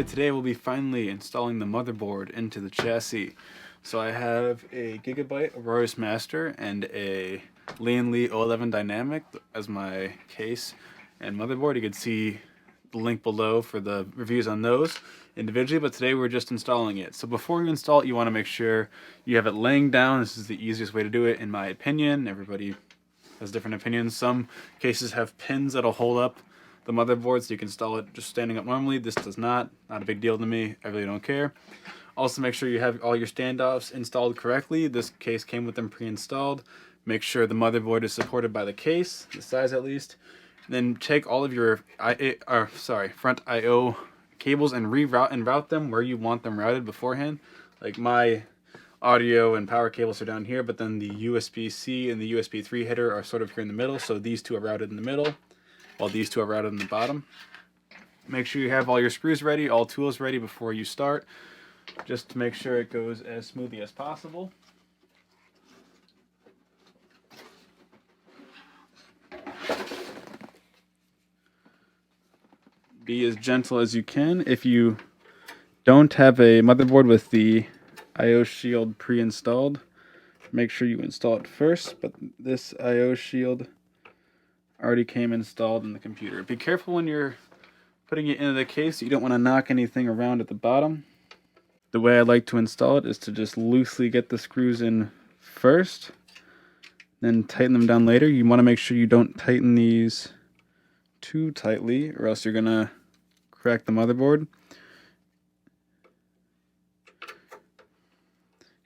Alright, today we'll be finally installing the motherboard into the chassis. So I have a Gigabyte Aurorus Master and a Lee & 011 Dynamic as my case and motherboard. You can see the link below for the reviews on those individually, but today we're just installing it. So before you install it, you want to make sure you have it laying down. This is the easiest way to do it in my opinion. Everybody has different opinions. Some cases have pins that'll hold up the motherboard so you can install it just standing up normally. This does not a big deal to me. I really don't care. Also, make sure you have all your standoffs installed correctly. This case came with them pre-installed. Make sure the motherboard is supported by the case, the size at least. And then take all of your front I/O cables and route them where you want them routed beforehand. Like my audio and power cables are down here, but then the USB-C and the USB 3 header are sort of here in the middle, so these two are routed in the middle, while these two are routed in the bottom. Make sure you have all your screws ready, all tools ready before you start, just to make sure it goes as smoothly as possible. Be as gentle as you can. If you don't have a motherboard with the I/O shield pre-installed, make sure you install it first, but this I/O shield already came installed in the computer. Be careful when you're putting it into the case. You don't want to knock anything around at the bottom. The way I like to install it is to just loosely get the screws in first, then tighten them down later. You want to make sure you don't tighten these too tightly, or else you're going to crack the motherboard.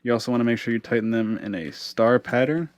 You also want to make sure you tighten them in a star pattern.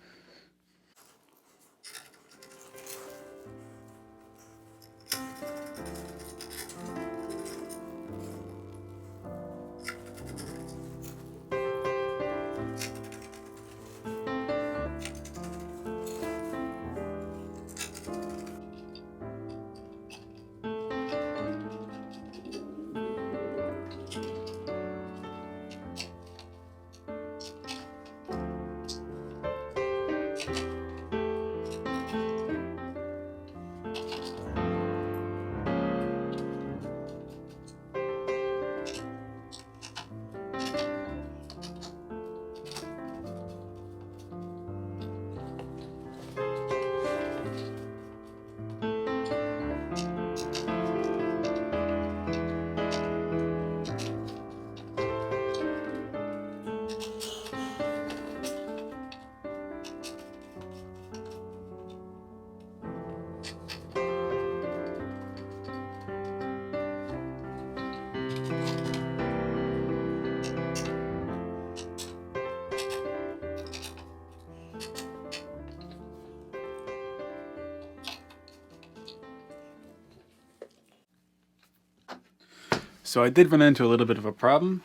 So I did run into a little bit of a problem.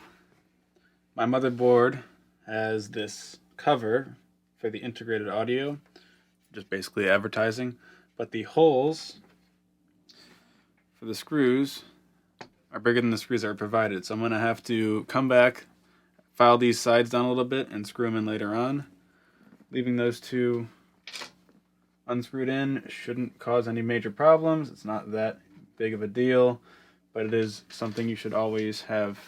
My motherboard has this cover for the integrated audio, just basically advertising, but the holes for the screws are bigger than the screws that are provided. So I'm going to have to come back, file these sides down a little bit, and screw them in later on. Leaving those two unscrewed in shouldn't cause any major problems. It's not that big of a deal, but it is something you should always have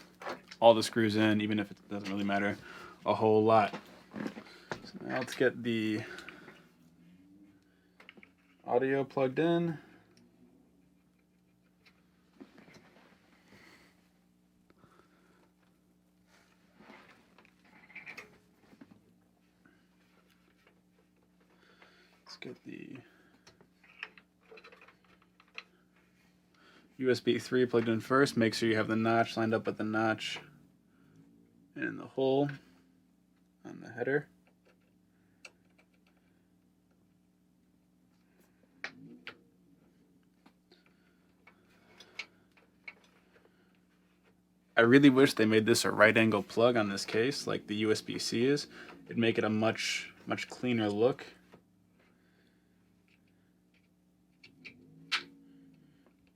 all the screws in, even if it doesn't really matter a whole lot. So now let's get the audio plugged in. Let's get the USB 3 plugged in first. Make sure you have the notch lined up with the notch in the hole on the header. I really wish they made this a right angle plug on this case like the USB-C is. It'd make it a much cleaner look.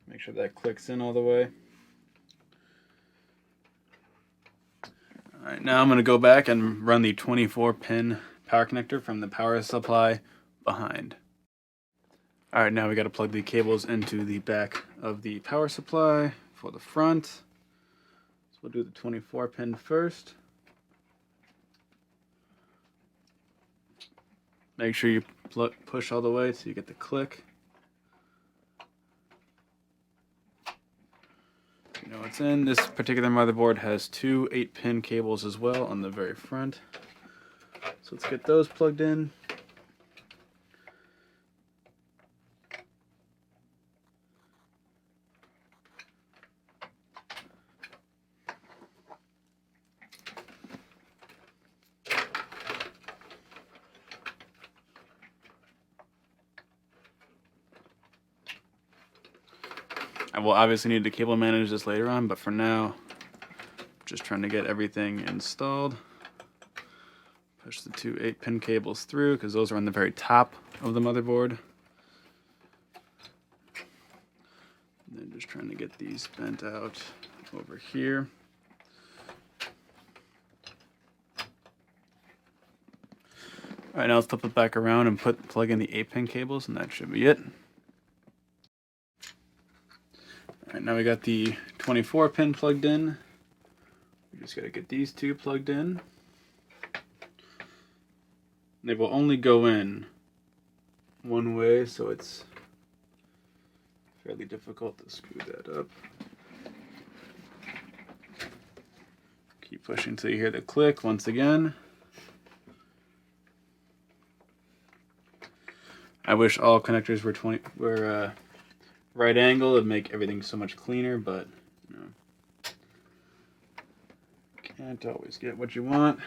Make sure that clicks in all the way. Alright, now I'm going to go back and run the 24-pin power connector from the power supply behind. Alright, now we got to plug the cables into the back of the power supply for the front. we'll do the 24 pin first. Make sure you push all the way so you get the click. You know what's in. This particular motherboard has two 8-pin cables as well on the very front. So let's get those plugged in. I will obviously need to cable manage this later on, but for now, just trying to get everything installed. Push the two 8-pin cables through because those are on the very top of the motherboard. And then just trying to get these bent out over here. All right, now let's flip it back around and plug in the 8-pin cables, and that should be it. All right, now we got the 24-pin plugged in. We just got to get these two plugged in. They will only go in one way, so it's fairly difficult to screw that up. Keep pushing until you hear the click once again. I wish all connectors were right angle. It'd make everything so much cleaner, but you know, can't always get what you want.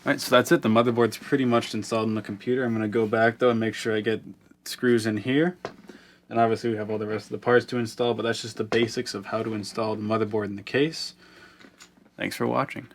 Alright, so that's it. The motherboard's pretty much installed in the computer. I'm going to go back though and make sure I get screws in here. And obviously we have all the rest of the parts to install, but that's just the basics of how to install the motherboard in the case. Thanks for watching.